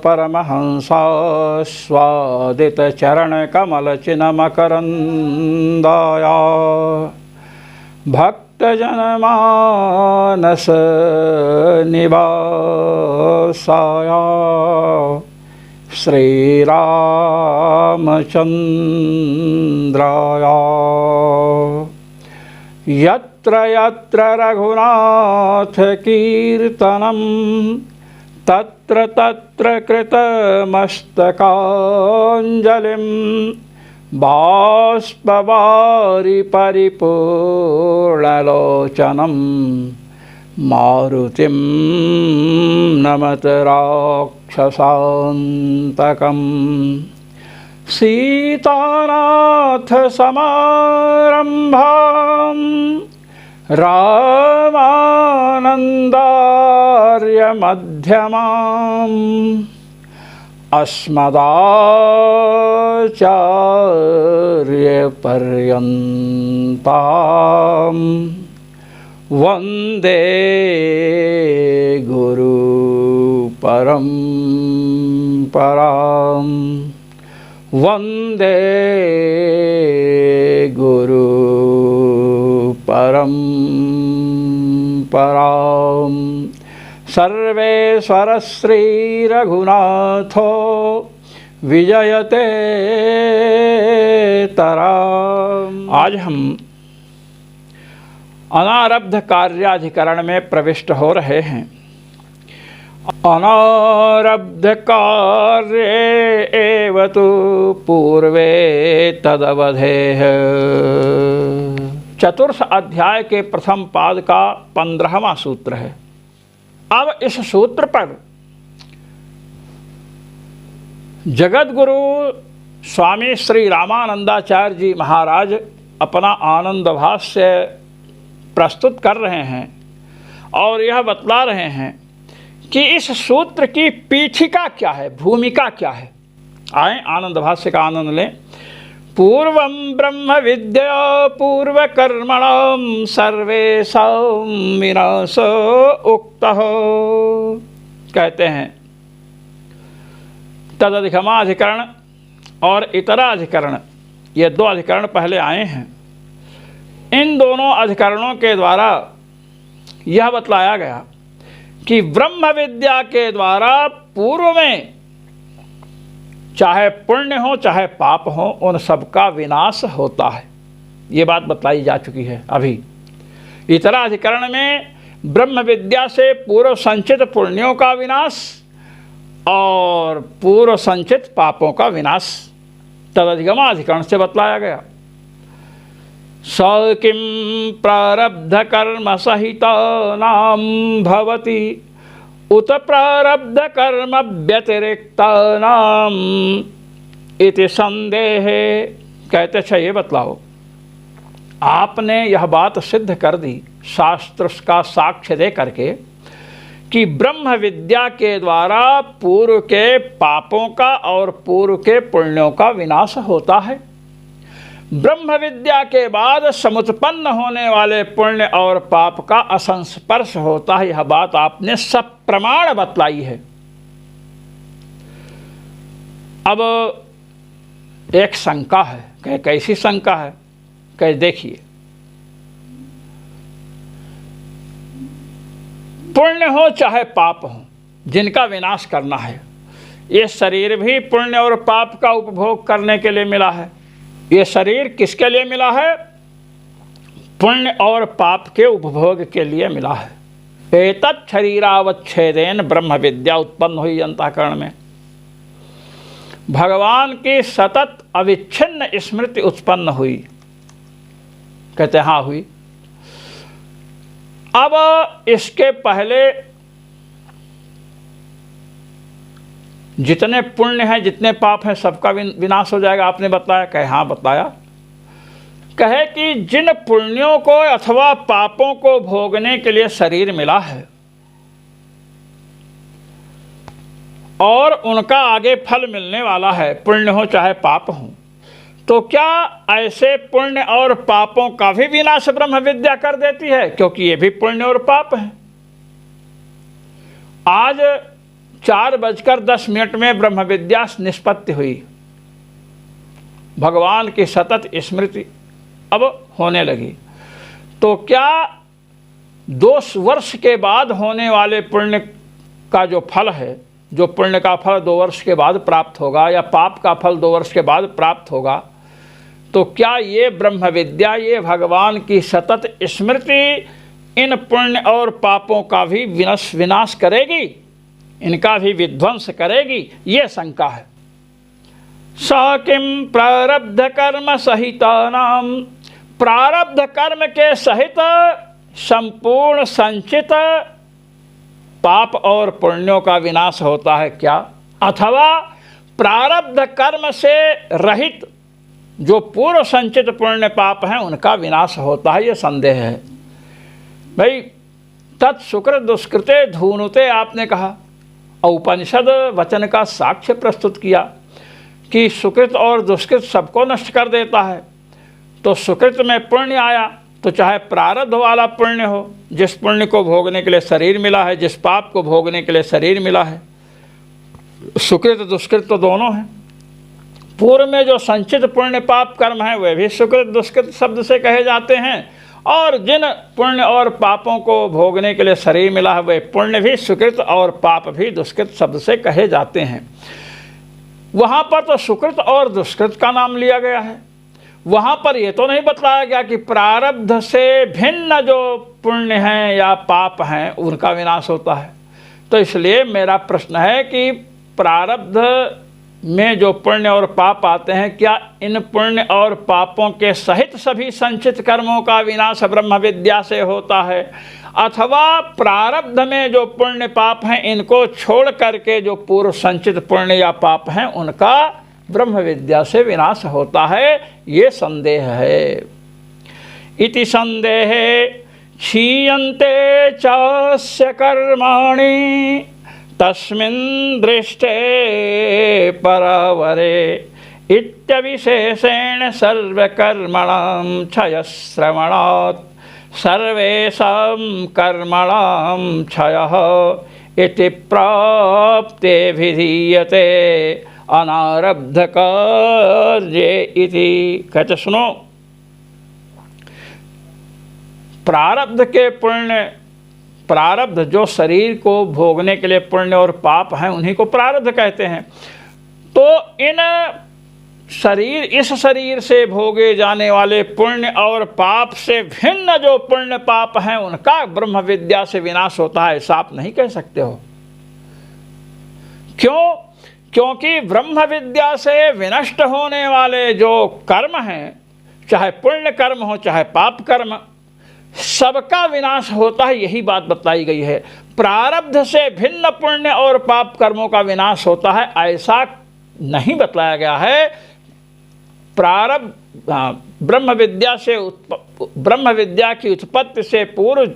परमहंसास्वादितचरणकमलचिन्मकरन्दाया भक्तजनमानस निवासाया श्रीरामचन्द्राया यत्र यत्र रघुनाथकीर्तनं तत्र तत्र कृतमस्तकाञ्जलिं बाष्पवारि परिपूर्णलोचनं मारुतिं नमत राक्षसान्तकम् सीतानाथसमारम्भां रामानन्दार्यमध्यमाम् अस्मदाचार्यपर्यन्तां वन्दे गुरुपरम्परां वन्दे गुरुपरम्परां सर्वेश्वर श्रीरघुनाथो विजयते तराम। आज हम अनारब्ध कार्याधिकरण में प्रविष्ट हो रहे हैं। अनारब्ध कार्ये एव तु पूर्वे तदवधेः। चतुर्थ अध्याय के प्रथम पाद का 15वां सूत्र है। अब इस सूत्र पर जगतगुरु स्वामी श्री रामानंदाचार्य जी महाराज अपना आनंद भाष्य प्रस्तुत कर रहे हैं और यह बतला रहे हैं कि इस सूत्र की पीठिका क्या है, भूमिका क्या है। आए आनंद भाष्य का आनंद लें। पूर्वं ब्रह्म विद्या पूर्व कर्मणां सर्वेषां विनाशो उक्तः। कहते हैं तदधिगमाधिकरण और इतराधिकरण, ये दो अधिकरण पहले आए हैं। इन दोनों अधिकरणों के द्वारा यह बतलाया गया कि ब्रह्म विद्या के द्वारा पूर्व में चाहे पुण्य हो चाहे पाप हो, उन सबका विनाश होता है। ये बात बतलाई जा चुकी है अभी। इतराधिकरण में ब्रह्म विद्या से पूर्व संचित पुण्यों का विनाश और पूर्व संचित पापों का विनाश तदधिगमाधिकरण से बतलाया गया। स किं प्रारब्ध कर्म सहितानां भवति उत प्रारब्ध कर्म व्यतिरिक्तानां इति संदेहे। कहते अच्छा ये बतलाओ, आपने यह बात सिद्ध कर दी शास्त्र का साक्ष्य दे करके कि ब्रह्म विद्या के द्वारा पूर्व के पापों का और पूर्व के पुण्यों का विनाश होता है। ब्रह्म विद्या के बाद समुत्पन्न होने वाले पुण्य और पाप का असंस्पर्श होता है। यह बात आपने सब प्रमाण बतलाई है। अब एक शंका है। कहे कैसी शंका है? कहे देखिए, पुण्य हो चाहे पाप हो, जिनका विनाश करना है, ये शरीर भी पुण्य और पाप का उपभोग करने के लिए मिला है। ये शरीर किसके लिए मिला है? पुण्य और पाप के उपभोग के लिए मिला है। एतत् शरीरावच्छेदेन ब्रह्म विद्या उत्पन्न हुई अंतःकरण में। भगवान की सतत अविच्छिन्न स्मृति उत्पन्न हुई। कहते हाँ हुई। अब इसके पहले जितने पुण्य हैं जितने पाप हैं सबका विनाश हो जाएगा, आपने बताया। कहे हाँ बताया। कहे कि जिन पुण्यों को अथवा पापों को भोगने के लिए शरीर मिला है और उनका आगे फल मिलने वाला है, पुण्य हो चाहे पाप हो, तो क्या ऐसे पुण्य और पापों का भी विनाश ब्रह्म विद्या कर देती है? क्योंकि ये भी पुण्य और पाप है। आज 4:10 में ब्रह्म विद्या निष्पत्ति हुई। भगवान की सतत स्मृति अब होने लगी। तो क्या 2 वर्ष के बाद होने वाले पुण्य का जो फल है, जो पुण्य का फल 2 वर्ष के बाद प्राप्त होगा या पाप का फल 2 वर्ष के बाद प्राप्त होगा, तो क्या ये ब्रह्म विद्या, ये भगवान की सतत स्मृति इन पुण्य और पापों का भी विनाश करेगी, इनका भी विध्वंस करेगी? ये शंका है। स किम प्रारब्ध कर्म सहितानाम, प्रारब्ध कर्म के सहित संपूर्ण संचित पाप और पुण्यों का विनाश होता है क्या? अथवा प्रारब्ध कर्म से रहित जो पूर्व संचित पुण्य पाप हैं उनका विनाश होता है? ये संदेह है। भाई तत्सुकृत दुष्कृते धूनुते आपने कहा, उपनिषद वचन का साक्ष्य प्रस्तुत किया कि सुकृत और दुष्कृत सबको नष्ट कर देता है। तो सुकृत में पुण्य आया तो चाहे प्रारब्ध वाला पुण्य हो, जिस पुण्य को भोगने के लिए शरीर मिला है, जिस पाप को भोगने के लिए शरीर मिला है, सुकृत दुष्कृत तो दोनों हैं। पूर्व में जो संचित पुण्य पाप कर्म है वे भी सुकृत दुष्कृत शब्द से कहे जाते हैं, और जिन पुण्य और पापों को भोगने के लिए शरीर मिला है वे पुण्य भी सुकृत और पाप भी दुष्कृत शब्द से कहे जाते हैं। वहाँ पर तो सुकृत और दुष्कृत का नाम लिया गया है, वहाँ पर ये तो नहीं बताया गया कि प्रारब्ध से भिन्न जो पुण्य हैं या पाप हैं उनका विनाश होता है। तो इसलिए मेरा प्रश्न है कि प्रारब्ध में जो पुण्य और पाप आते हैं, क्या इन पुण्य और पापों के सहित सभी संचित कर्मों का विनाश ब्रह्म विद्या से होता है, अथवा प्रारब्ध में जो पुण्य पाप हैं इनको छोड़ करके जो पूर्व संचित पुण्य या पाप हैं उनका ब्रह्म विद्या से विनाश होता है? ये संदेह है। इति संदेह क्षीयन्ते चास्य कर्माणि तस्मिन् दृष्टे परावरे इत्यविशेषेण सर्वकर्मणां क्षयश्रवणात् सर्वेषां कर्मणां क्षयः इति प्राप्ते विधीयते अनारब्ध कार्ये इति। कहते सुनो, प्रारब्ध के पुण्य, प्रारब्ध जो शरीर को भोगने के लिए पुण्य और पाप हैं उन्हीं को प्रारब्ध कहते हैं। तो इन शरीर, इस शरीर से भोगे जाने वाले पुण्य और पाप से भिन्न जो पुण्य पाप हैं उनका ब्रह्म विद्या से विनाश होता है, ऐसा आप नहीं कह सकते हो। क्यों? क्योंकि ब्रह्म विद्या से विनष्ट होने वाले जो कर्म हैं, चाहे पुण्य कर्म हो चाहे पाप कर्म, सबका विनाश होता है, यही बात बताई गई है। प्रारब्ध से भिन्न पुण्य और पाप कर्मों का विनाश होता है ऐसा नहीं बताया गया है। प्रारब्ध ब्रह्म विद्या से ब्रह्म विद्या की उत्पत्ति से पूर्व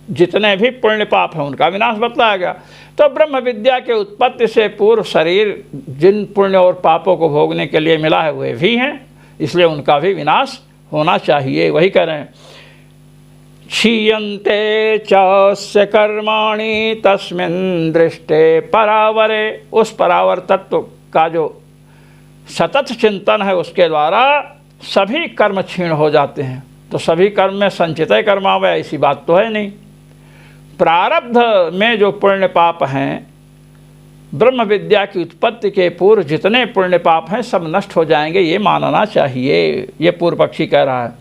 जितने भी पुण्य पाप हैं उनका विनाश बताया गया। तो ब्रह्म विद्या के उत्पत्ति से पूर्व शरीर जिन पुण्य और पापों को भोगने के लिए मिला है वे भी हैं, इसलिए उनका भी विनाश होना चाहिए। वही कह रहे हैं, क्षीयन्ते चास्य कर्माणि तस्मिन् दृष्टे परावरे। उस परावर तत्व का जो सतत चिंतन है उसके द्वारा सभी कर्म क्षीण हो जाते हैं। तो सभी कर्म में संचित कर्म आवे ऐसी बात तो है नहीं। प्रारब्ध में जो पुण्य पाप हैं, ब्रह्म विद्या की उत्पत्ति के पूर्व जितने पुण्य पाप हैं सब नष्ट हो जाएंगे, ये मानना चाहिए, ये पूर्व पक्षी कह रहा है।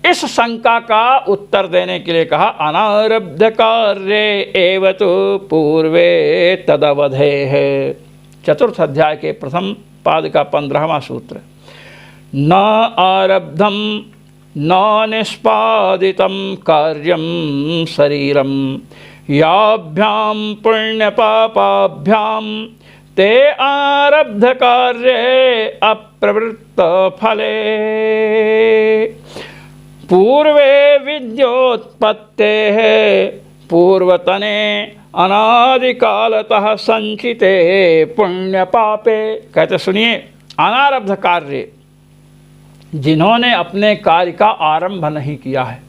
इस शंका का उत्तर देने के लिए कहा, अनारब्ध कार्ये एव तु पूर्वे तदवधे है। 4th अध्याय के प्रथम पाद का 15वां सूत्र। न आरब्धम न निष्पादितं कार्यं शरीरं याभ्यां पुण्य पापाभ्यां ते आरब्ध कार्ये अप्रवृत्त फले पूर्वे विद्योत्पत्तेः पूर्वतने अनादिकालतः संचिते पुण्य पापे। कहते सुनिए, अनारब्ध कार्य, जिन्होंने अपने कार्य का आरंभ नहीं किया है,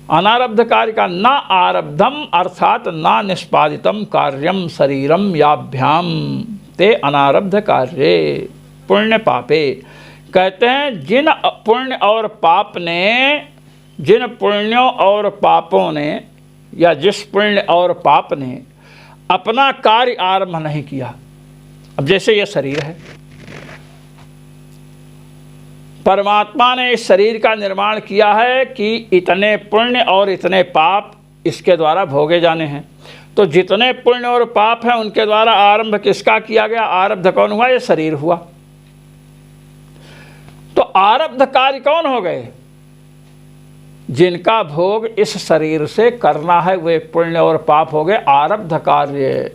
अनारब्ध कार्य का न आरब्धम अर्थात न निष्पादितम कार्यम शरीरम याभ्याम ते अनारब्ध कार्ये पुण्य पापे। कहते हैं जिन पुण्य और पाप ने, जिन पुण्यों और पापों ने, या जिस पुण्य और पाप ने अपना कार्य आरंभ नहीं किया। अब जैसे यह शरीर है, परमात्मा ने इस शरीर का निर्माण किया है कि इतने पुण्य और इतने पाप इसके द्वारा भोगे जाने हैं। तो जितने पुण्य और पाप हैं उनके द्वारा आरंभ किसका किया गया? आरब्ध कौन हुआ? ये शरीर हुआ। तो आरब्ध कार्य कौन हो गए? जिनका भोग इस शरीर से करना है वे पुण्य और पाप हो गए आरब्ध कार्य।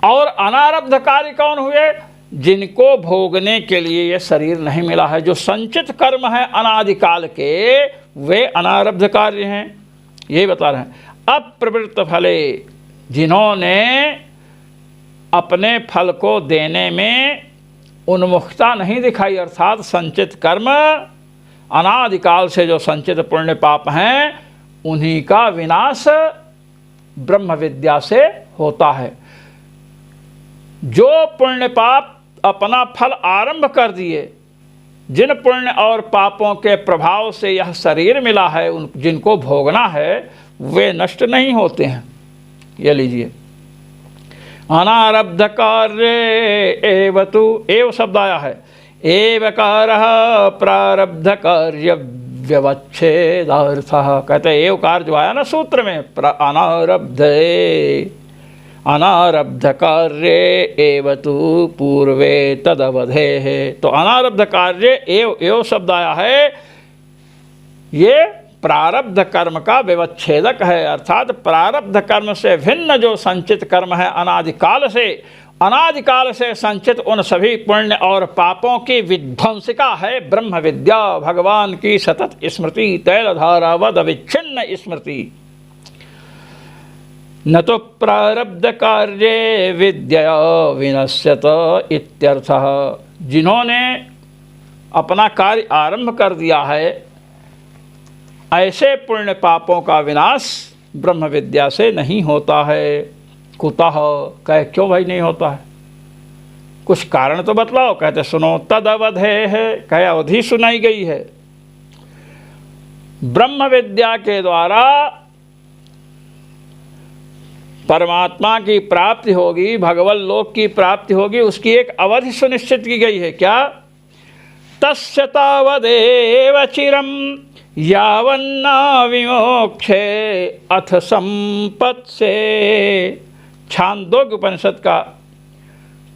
और अनारब्ध कार्य कौन हुए? जिनको भोगने के लिए ये शरीर नहीं मिला है, जो संचित कर्म है अनादिकाल के, वे अनारब्ध कार्य हैं। यही बता रहे हैं। अप्रवृत्त फले, जिन्होंने अपने फल को देने में उन्मुखता नहीं दिखाई, अर्थात संचित कर्म अनादिकाल से जो संचित पुण्य पाप हैं उन्हीं का विनाश ब्रह्म विद्या से होता है। जो पुण्य पाप अपना फल आरंभ कर दिए, जिन पुण्य और पापों के प्रभाव से यह शरीर मिला है, उन जिनको भोगना है वे नष्ट नहीं होते हैं। ये लीजिए, अनारब्ध कार्य एव तु, एव शब्द आया है, एवकारः प्रारब्ध कार्य व्यवच्छेदार्थः। कहते एव कार्य जो आया ना सूत्र में, अनारब्ध कार्य एव तु पूर्वे तदवधे है। तो अनारब्ध कार्य एव शब्द आया है, ये प्रारब्ध कर्म का व्यवच्छेदक है। अर्थात प्रारब्ध कर्म से भिन्न जो संचित कर्म है अनादिकाल से संचित उन सभी पुण्य और पापों की विध्वंसिका है ब्रह्म विद्या, भगवान की सतत स्मृति, तैलधारावद अविच्छिन्न स्मृति। न तो प्रारब्ध कार्ये विद्या विनश्यत इत्यर्थः। जिन्होंने अपना कार्य आरंभ कर दिया है, ऐसे पुण्य पापों का विनाश ब्रह्म विद्या से नहीं होता है। कुतः, कहे क्यों भाई नहीं होता है? कुछ कारण तो बतलाओ। कहते सुनो, तद अवधे है, कहे अवधि सुनाई गई है। ब्रह्म विद्या के द्वारा परमात्मा की प्राप्ति होगी, भगवत लोक की प्राप्ति होगी, उसकी एक अवधि सुनिश्चित की गई है। क्या? तस्य तावदेव चिरम यावन्ना विमोक्षे अथ संपत्से। छांदोग्य उपनिषद का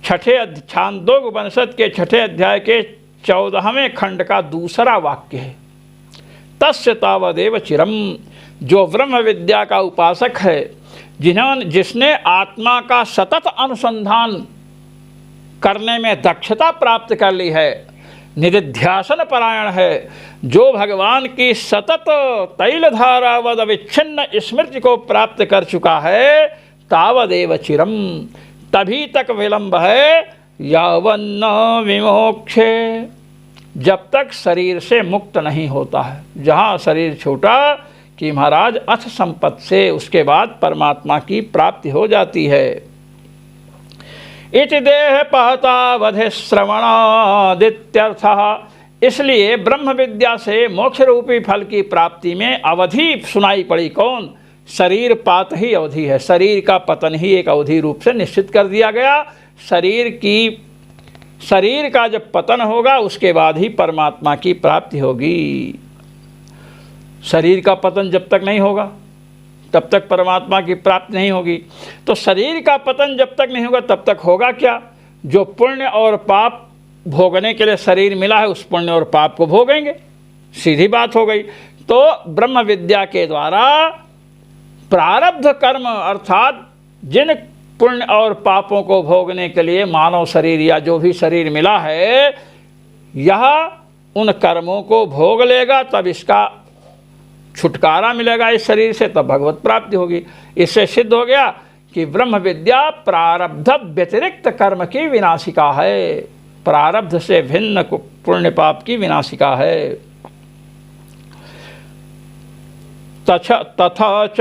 छांदोग्य उपनिषद के 6ठे अध्याय के 14वें खंड का दूसरा वाक्य है। तस्य तावदेव चिरम, जो ब्रह्म विद्या का उपासक है, जिसने आत्मा का सतत अनुसंधान करने में दक्षता प्राप्त कर ली है, निधिध्यासन परायण है, जो भगवान की सतत तैलधारावद अविच्छिन्न स्मृति को प्राप्त कर चुका है, तावदेव चिरम, तभी तक विलंब है, यावन्न विमोक्षे, जब तक शरीर से मुक्त नहीं होता है। जहाँ शरीर छूटा कि महाराज अथ संपत्त से, उसके बाद परमात्मा की प्राप्ति हो जाती है। इति देह पहतावधि श्रवणादित्यर्थः। इसलिए ब्रह्म विद्या से मोक्ष रूपी फल की प्राप्ति में अवधि सुनाई पड़ी। कौन? शरीर पात ही अवधि है। शरीर का पतन ही एक अवधि रूप से निश्चित कर दिया गया। शरीर का जब पतन होगा उसके बाद ही परमात्मा की प्राप्ति होगी। शरीर का पतन जब तक नहीं होगा तब तक परमात्मा की प्राप्ति नहीं होगी। तो शरीर का पतन जब तक नहीं होगा तब तक होगा क्या? जो पुण्य और पाप भोगने के लिए शरीर मिला है, उस पुण्य और पाप को भोगेंगे, सीधी बात हो गई। तो ब्रह्म विद्या के द्वारा प्रारब्ध कर्म, अर्थात जिन पुण्य और पापों को भोगने के लिए मानव शरीर या जो भी शरीर मिला है, यह उन कर्मों को भोग लेगा, तब इसका छुटकारा मिलेगा इस शरीर से, तब भगवत प्राप्ति होगी। इससे सिद्ध हो गया कि ब्रह्म विद्या प्रारब्ध व्यतिरिक्त कर्म की विनाशिका है, प्रारब्ध से भिन्न पुण्य पाप की विनाशिका है। तथा च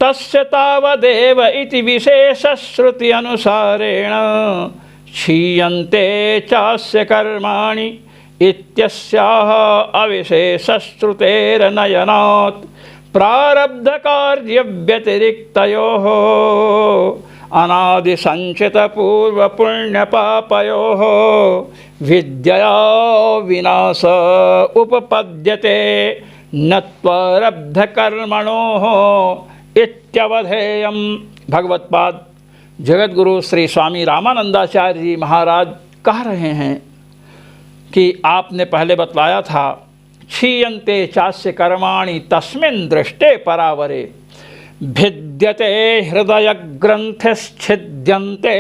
तस्य तावदेव इति विशेषश्रुति अनुसारेण क्षीयन्ते चास्य कर्माणि इत्यस्याः अविशेषश्रुतेरनयनात् प्रारब्धकार्यव्यतिरिक्तयोः अनादिसञ्चितपूर्वपुण्यपापयोः विद्यया विनाश उपपद्यते न त्वरब्धकर्मणोः इत्यवधेयम्। भगवत्पाद जगतगुरु श्री स्वामी रामानंदाचार्य जी महाराज कह रहे हैं कि आपने पहले बतलाया था क्षीयन्ते चास्य कर्माणि तस्मिन् दृष्टे परावरे भिद्यते हृदय ग्रंथिश्छिद्यन्ते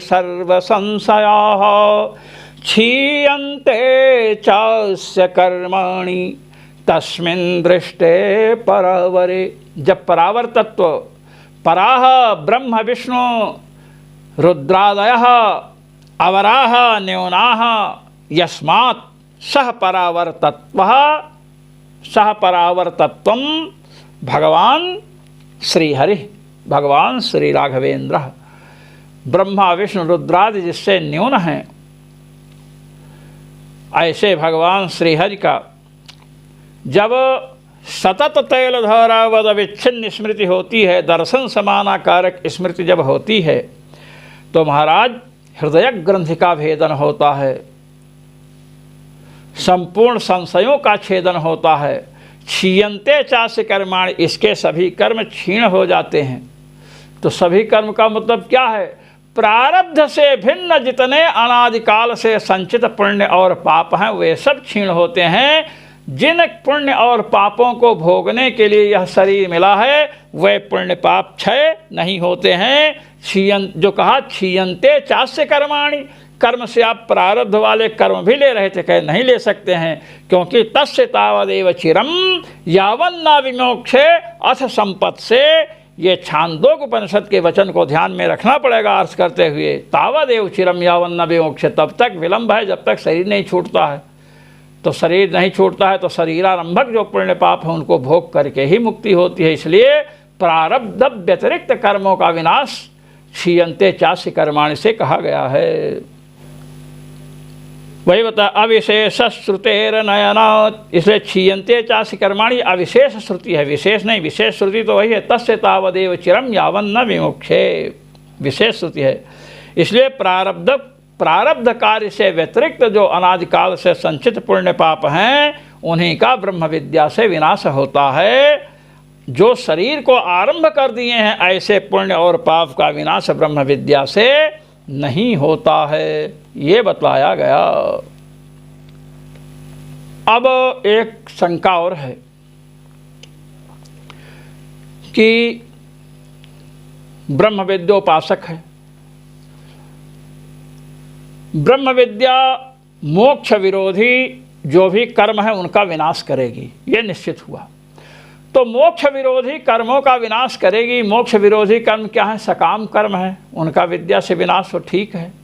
सर्वसंशयाः क्षीयन्ते चास्य कर्माणि तस्मिन् दृष्टे परावरे। जब परावर तत्व पराह ब्रह्म विष्णु रुद्रादयः अवराह न्यूनाः यस्मात् सह परावर्तत्वं भगवान श्रीहरि भगवान श्री राघवेंद्र ब्रह्मा विष्णु रुद्रादि जिससे न्यून हैं, ऐसे भगवान श्रीहरि का जब सतत तैलधारावद विच्छिन्न स्मृति होती है, दर्शन समानाकारक स्मृति जब होती है, तो महाराज हृदय ग्रंथि का भेदन होता है, संपूर्ण संशयों का छेदन होता है। क्षीयन्ते चास्य कर्माणि, इसके सभी कर्म क्षीण हो जाते हैं। तो सभी कर्म का मतलब क्या है? प्रारब्ध से भिन्न जितने अनादिकाल से संचित पुण्य और पाप हैं वे सब क्षीण होते हैं। जिन पुण्य और पापों को भोगने के लिए यह शरीर मिला है वे पुण्य पाप क्षय नहीं होते हैं। जो कहा क्षीयन्ते चास्य कर्माणि, कर्म से आप प्रारब्ध वाले कर्म भी ले रहे थे, कहे नहीं ले सकते हैं, क्योंकि तस्य तावदेव चिरम यावन्ना विमोक्षे अथ संपत् से। ये छांदोग्य उपनिषद के वचन को ध्यान में रखना पड़ेगा अर्थ करते हुए। तावदेव चिरम यावन्ना विमोक्षे, तब तक विलंब है जब तक शरीर नहीं छूटता है। तो शरीर नहीं छूटता है तो शरीरारंभक जो पुण्य पाप है उनको भोग करके ही मुक्ति होती है। इसलिए प्रारब्ध व्यतिरिक्त कर्मों का विनाश क्षीयन्ते चास्य कर्माणि से कहा गया है। वही बता अविशेष श्रुतेर नयनात्, इसलिए क्षीयन्ते चास्य कर्माणि अविशेष श्रुति है, विशेष नहीं। विशेष श्रुति तो वही है तस्य तावदेव चिरम यावन्न विमुक्षे, विशेष श्रुति है। इसलिए प्रारब्ध कार्य से व्यतिरिक्त जो अनादिकाल से संचित पुण्य पाप हैं उन्हीं का ब्रह्म विद्या से विनाश होता है। जो शरीर को आरंभ कर दिए हैं ऐसे पुण्य और पाप का विनाश ब्रह्म विद्या से नहीं होता है, ये बतलाया गया। अब एक शंका और है कि ब्रह्म विद्योपासक है, ब्रह्म विद्या मोक्ष विरोधी जो भी कर्म है उनका विनाश करेगी, ये निश्चित हुआ। तो मोक्ष विरोधी कर्मों का विनाश करेगी। मोक्ष विरोधी कर्म क्या है? सकाम कर्म है, उनका विद्या से विनाश तो ठीक है।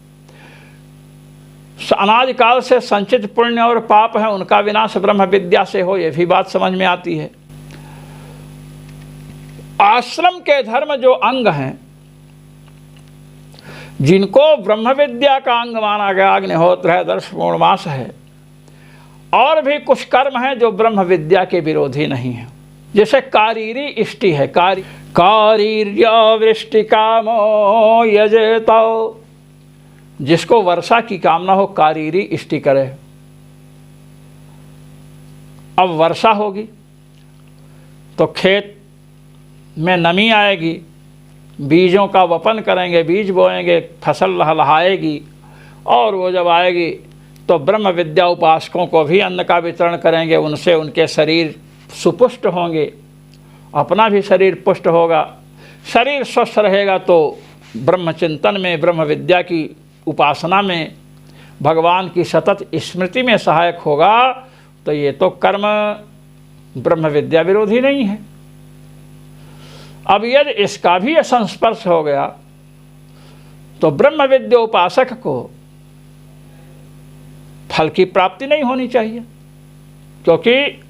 अनादिकाल से संचित पुण्य और पाप है उनका विनाश ब्रह्म विद्या से हो, ये भी बात समझ में आती है। आश्रम के धर्म जो अंग हैं जिनको ब्रह्म विद्या का अंग माना गया, अग्निहोत्र है, दर्श पूर्णमास है, और भी कुछ कर्म हैं जो ब्रह्म विद्या के विरोधी नहीं है। जैसे कारीरी इष्टि है, कारीर्य वृष्टि कामो यजेतो, जिसको वर्षा की कामना हो कारीरी इष्टि करे। अब वर्षा होगी तो खेत में नमी आएगी, बीजों का वपन करेंगे, बीज बोएंगे, फसल लहलहाएगी, और वो जब आएगी तो ब्रह्म विद्या उपासकों को भी अन्न का वितरण करेंगे, उनसे उनके शरीर सुपुष्ट होंगे, अपना भी शरीर पुष्ट होगा। शरीर स्वस्थ रहेगा तो ब्रह्म चिंतन में, ब्रह्म विद्या की उपासना में, भगवान की सतत स्मृति में सहायक होगा। तो ये तो कर्म ब्रह्म विद्या विरोधी नहीं है। अब यदि इसका भी संस्पर्श हो गया तो ब्रह्म विद्या उपासक को फल की प्राप्ति नहीं होनी चाहिए, क्योंकि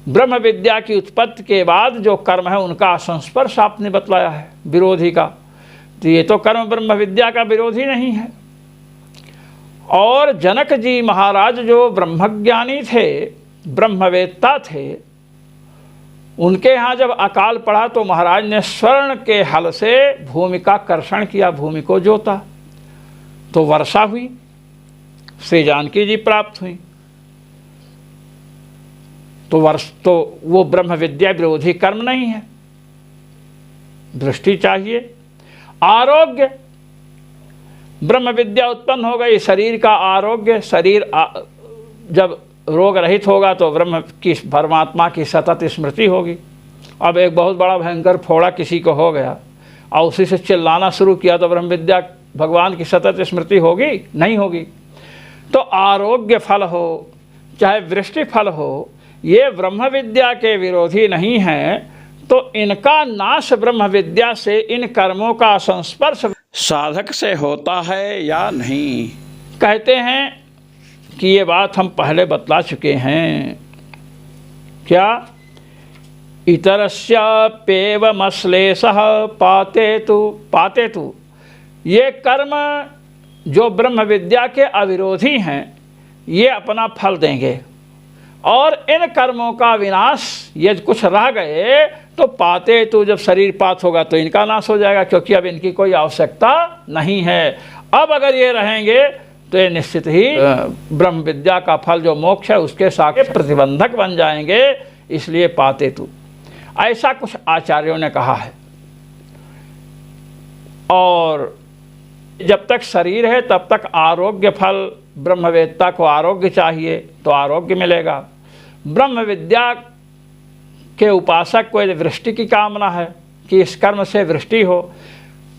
ब्रह्म विद्या की उत्पत्ति के बाद जो कर्म है उनका संस्पर्श आपने बतलाया है विरोधी का, तो ये तो कर्म ब्रह्म विद्या का विरोधी नहीं है। और जनक जी महाराज जो ब्रह्मज्ञानी थे, ब्रह्मवेत्ता थे, उनके यहाँ जब अकाल पड़ा तो महाराज ने स्वर्ण के हल से भूमि का कर्षण किया, भूमि को जोता, तो वर्षा हुई, श्री जानकी जी प्राप्त हुई। तो वो ब्रह्म विद्या विरोधी कर्म नहीं है। दृष्टि चाहिए। आरोग्य, ब्रह्म विद्या उत्पन्न हो गई, शरीर का आरोग्य, शरीर जब रोग रहित होगा तो ब्रह्म की परमात्मा की सतत स्मृति होगी। अब एक बहुत बड़ा भयंकर फोड़ा किसी को हो गया और उसी से चिल्लाना शुरू किया तो ब्रह्म विद्या भगवान की सतत स्मृति होगी? नहीं होगी। तो आरोग्य फल हो चाहे वृष्टि फल हो, ये ब्रह्म विद्या के विरोधी नहीं हैं, तो इनका नाश ब्रह्म विद्या से इन कर्मों का संस्पर्श साधक से होता है या नहीं? कहते हैं कि ये बात हम पहले बतला चुके हैं। क्या? इतरस्याप्येवमश्लेषः पाते तु, ये कर्म जो ब्रह्म विद्या के अविरोधी हैं ये अपना फल देंगे, और इन कर्मों का विनाश यदि कुछ रह गए तो पाते तो जब शरीर पात होगा तो इनका नाश हो जाएगा, क्योंकि अब इनकी कोई आवश्यकता नहीं है। अब अगर ये रहेंगे तो ये निश्चित ही ब्रह्म विद्या का फल जो मोक्ष है उसके साथ प्रतिबंधक बन जाएंगे, इसलिए पाते तु, ऐसा कुछ आचार्यों ने कहा है। और जब तक शरीर है तब तक आरोग्य फल, ब्रह्मवेत्ता को आरोग्य चाहिए तो आरोग्य मिलेगा। ब्रह्म विद्या के उपासक को यदि वृष्टि की कामना है कि इस कर्म से वृष्टि हो,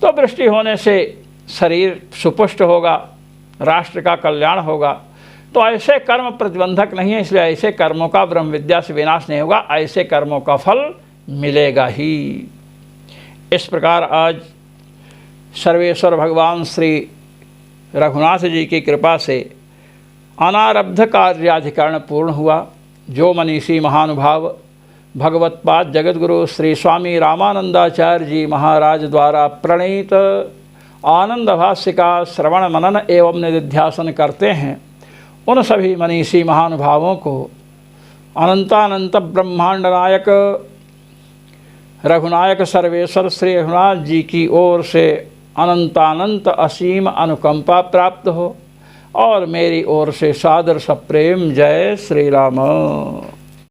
तो वृष्टि होने से शरीर सुपुष्ट होगा, राष्ट्र का कल्याण होगा। तो ऐसे कर्म प्रतिबंधक नहीं है, इसलिए ऐसे कर्मों का ब्रह्म विद्या से विनाश नहीं होगा, ऐसे कर्मों का फल मिलेगा ही। इस प्रकार आज सर्वेश्वर भगवान श्री रघुनाथ जी की कृपा से अनारब्ध कार्याधिकरण पूर्ण हुआ। जो मनीषी महानुभाव भगवत्पाद जगतगुरु श्री स्वामी रामानंदाचार्य जी महाराज द्वारा प्रणीत आनंद भाष्य का श्रवण मनन एवं निधिध्यासन करते हैं, उन सभी मनीषी महानुभावों को अनंतानंत ब्रह्मांड नायक रघुनायक सर्वेश्वर श्री रघुनाथ जी की ओर से अनंतानंत असीम अनुकंपा प्राप्त हो, और मेरी ओर से सादर सप्रेम जय श्री राम।